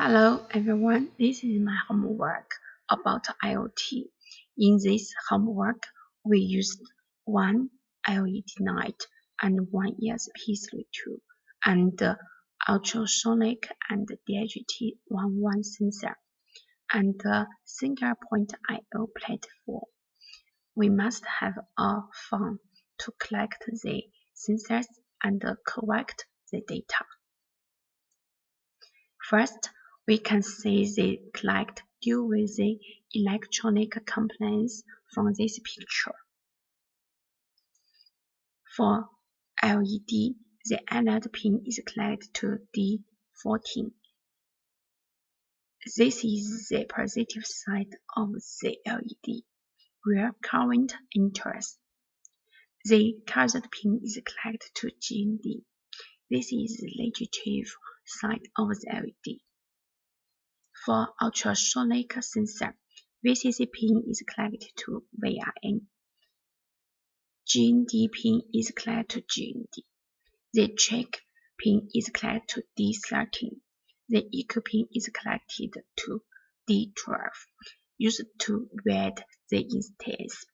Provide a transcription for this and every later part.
Hello everyone, this is my homework about IoT. In this homework, we used one LED light and one ESP32 and ultrasonic and DHT22 sensor and a single point I/O platform. We must have a phone to collect the sensors and correct the data. First, we can see the collect due with the electronic components from this picture. For LED, the anode pin is connected to D14. This is the positive side of the LED, where current enters. The cathode pin is connected to GND. This is the negative side of the LED. For ultrasonic sensor, VCC pin is connected to VRN. GND pin is connected to GND. The check pin is connected to D13. The EQ pin is connected to D12, used to read the instance.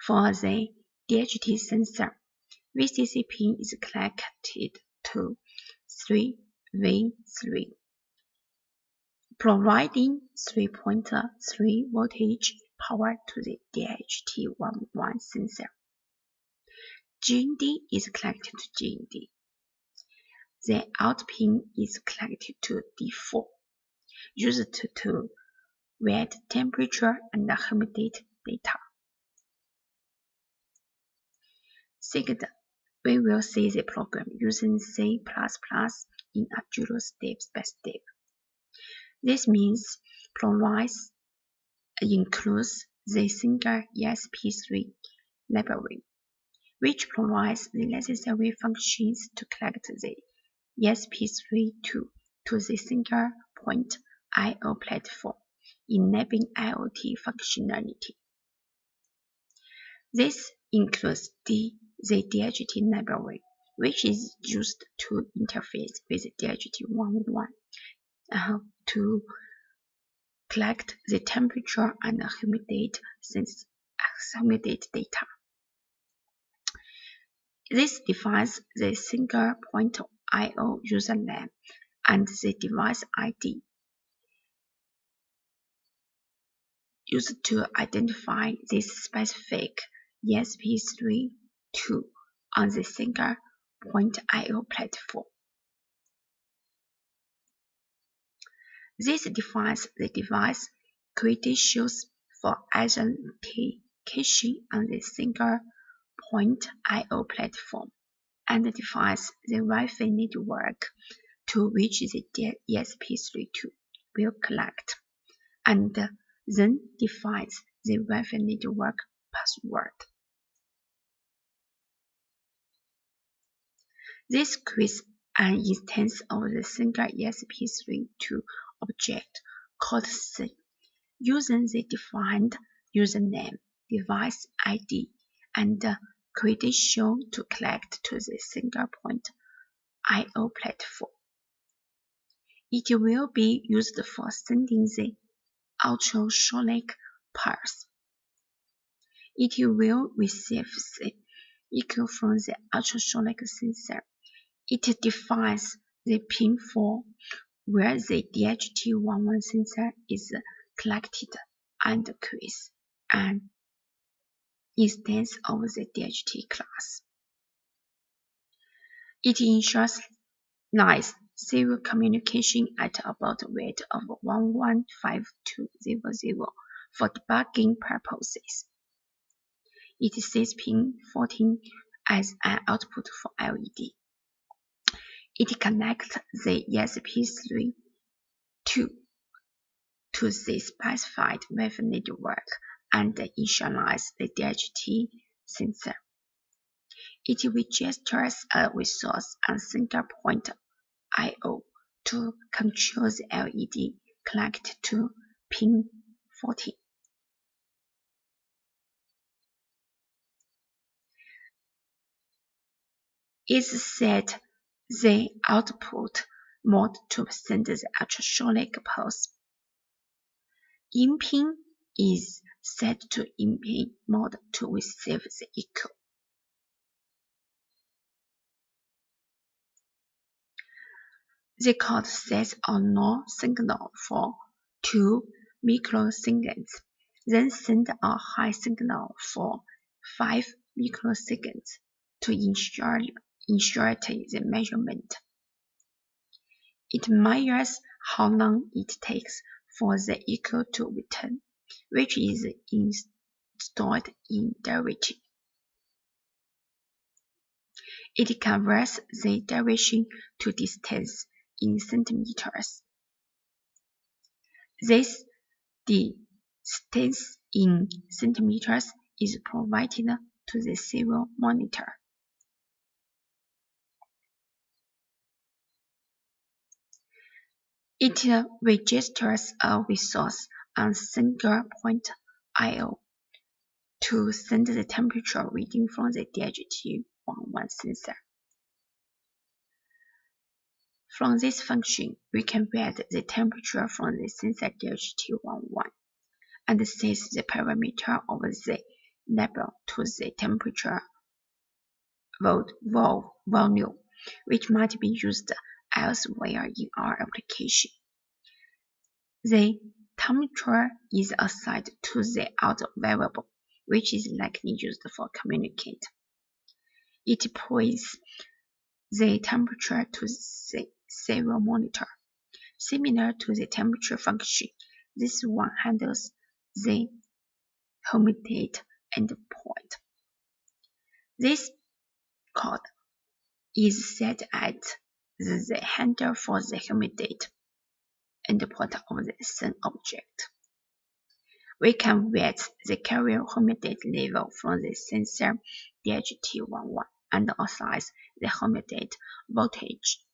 For the DHT sensor, VCC pin is connected to 3V3. Providing 3.3 voltage power to the DHT22 sensor. GND is connected to GND. The out pin is connected to D4, used to read temperature and humidity data. Second, we will see the program using C++ in a drill step by step. This means provides includes the single ESP32 library, which provides the necessary functions to connect the ESP32 to the single point I/O platform, enabling IoT functionality. This includes the DHT library, which is used to interface with DHT22 to collect the temperature and humidity data. This defines the single point I/O username and the device ID, used to identify this specific ESP32 on the single point I/O platform. This defines the device credentials for authentication on the single point I/O platform and defines the Wi-Fi network to which the ESP32 will connect, and then defines the Wi-Fi network password. This creates an instance of the single ESP32 object called C, using the defined username, device ID, and credential to connect to the single point I/O platform. It will be used for sending the ultrasonic pulse. It will receive the EQ from the ultrasonic sensor. It defines the pin for where the DHT22 sensor is collected and creates an instance of the DHT class. It ensures nice serial communication at about rate of 115200 for debugging purposes. It sees pin 14 as an output for LED. It connects the ESP32 to the specified Wi-Fi network and initialize the DHT sensor. It registers a resource on single point I/O to control the LED connected to pin 14. It set the output mode to send the ultrasonic pulse. In-pin is set to in-pin mode to receive the echo. The code sets a null signal for 2 microseconds, then send a high signal for 5 microseconds to initiate the measurement. It measures how long it takes for the echo to return, which is installed in derivative. It converts the derivation to distance in centimeters. This distance in centimeters is provided to the serial monitor. It registers a resource on single point I/O to send the temperature reading from the DHT11 sensor. From this function, we can read the temperature from the sensor DHT11 and set the parameter of the label to the temperature volume, which might be used elsewhere in our application. The temperature is assigned to the out variable, which is likely used for communicate. It points the temperature to the serial monitor. Similar to the temperature function, this one handles the humidity endpoint. This code is set at the handle for the humidity endpoint of the same object. We can read the carrier humidity level from the sensor DHT11 and assign the humidity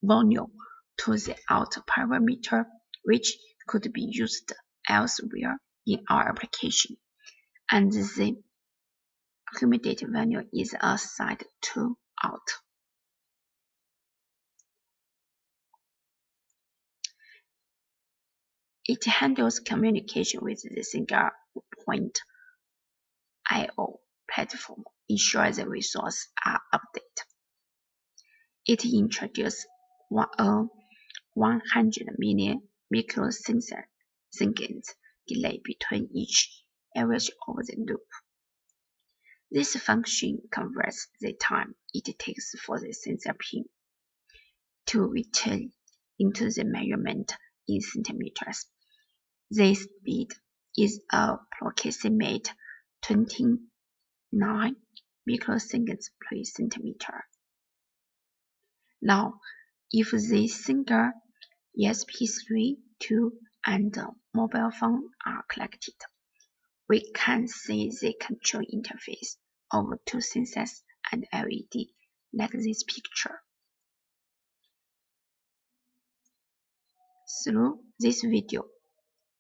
volume to the out parameter, which could be used elsewhere in our application, and the humidity value is assigned to out. It handles communication with the single point I/O platform, ensures the resources are updated. It introduces a 100 million microseconds delay between each average of the loop. This function converts the time it takes for the sensor pin to return into the measurement in centimeters. The speed is approximate 29 microseconds per centimeter. Now, if the single ESP32 and mobile phone are collected, we can see the control interface of two sensors and LED, like this picture. Through this video,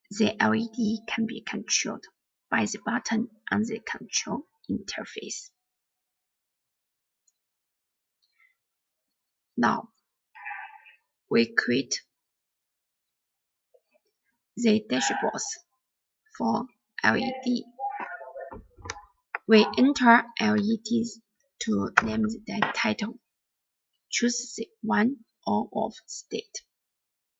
the LED can be controlled by the button on the control interface. Now, we create the dashboards for LED. We enter LEDs to name the title, choose the on or off state,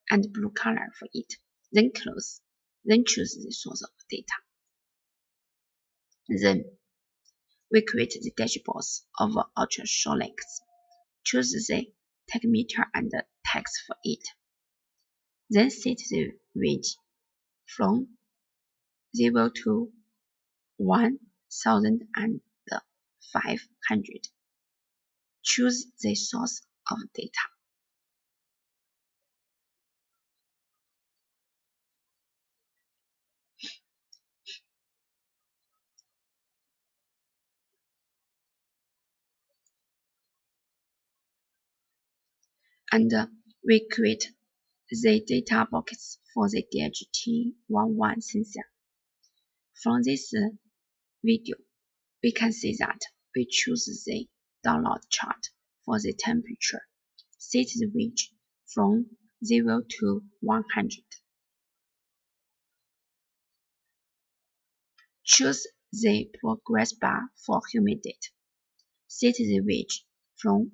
and blue color for it, then close, then choose the source of data. Then, we create the dashboards of ultrasonics, choose the tachymeter and text for it, then set the range from 0 to 1500. Choose the source of data. And we create the data box for the DHT11 sensor. From this video, we can see that we choose the download chart for the temperature, set the range from 0 to 100. Choose the progress bar for humidity. Set the range from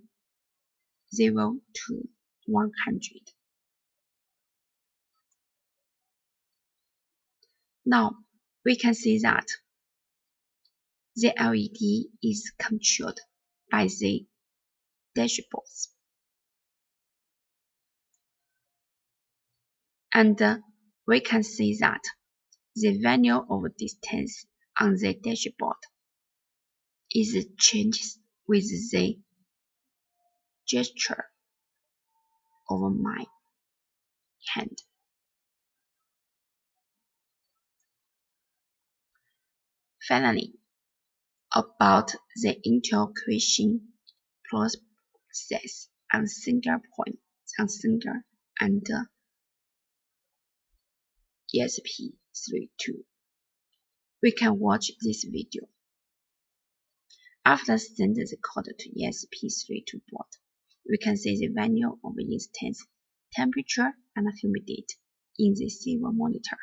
0 to 100. Now we can see that the LED is controlled by the dashboards. And we can see that the value of distance on the dashboard is changed with the gesture of my hand. Finally, about the integration process on single point and ESP32. We can watch this video. After sending the code to ESP32 board, we can see the value of instance, temperature, and humidity in the silver monitor.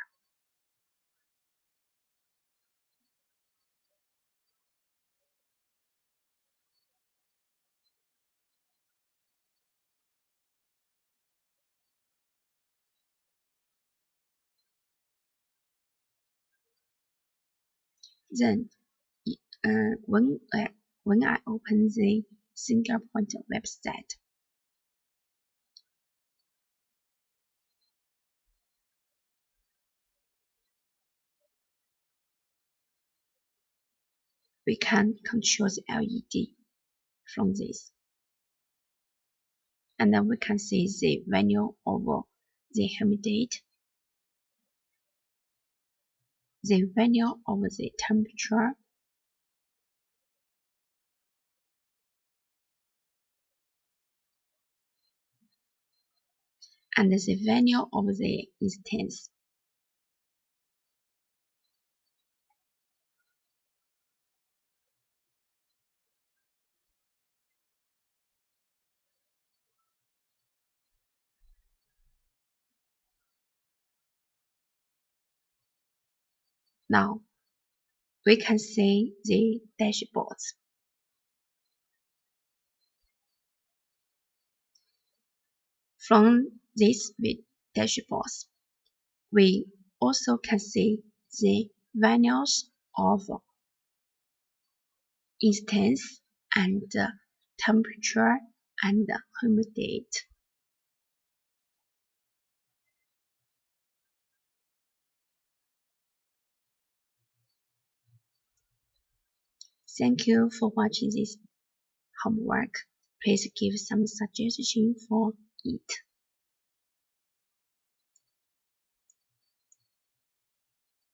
Then, when I open the single point website, we can control the LED from this. And then we can see the value of the humidity, the value of the temperature, and the value of the instance. Now we can see the dashboards. From these dashboards, we also can see the values of instance and temperature and humidity. Thank you for watching this homework. Please give some suggestions for it.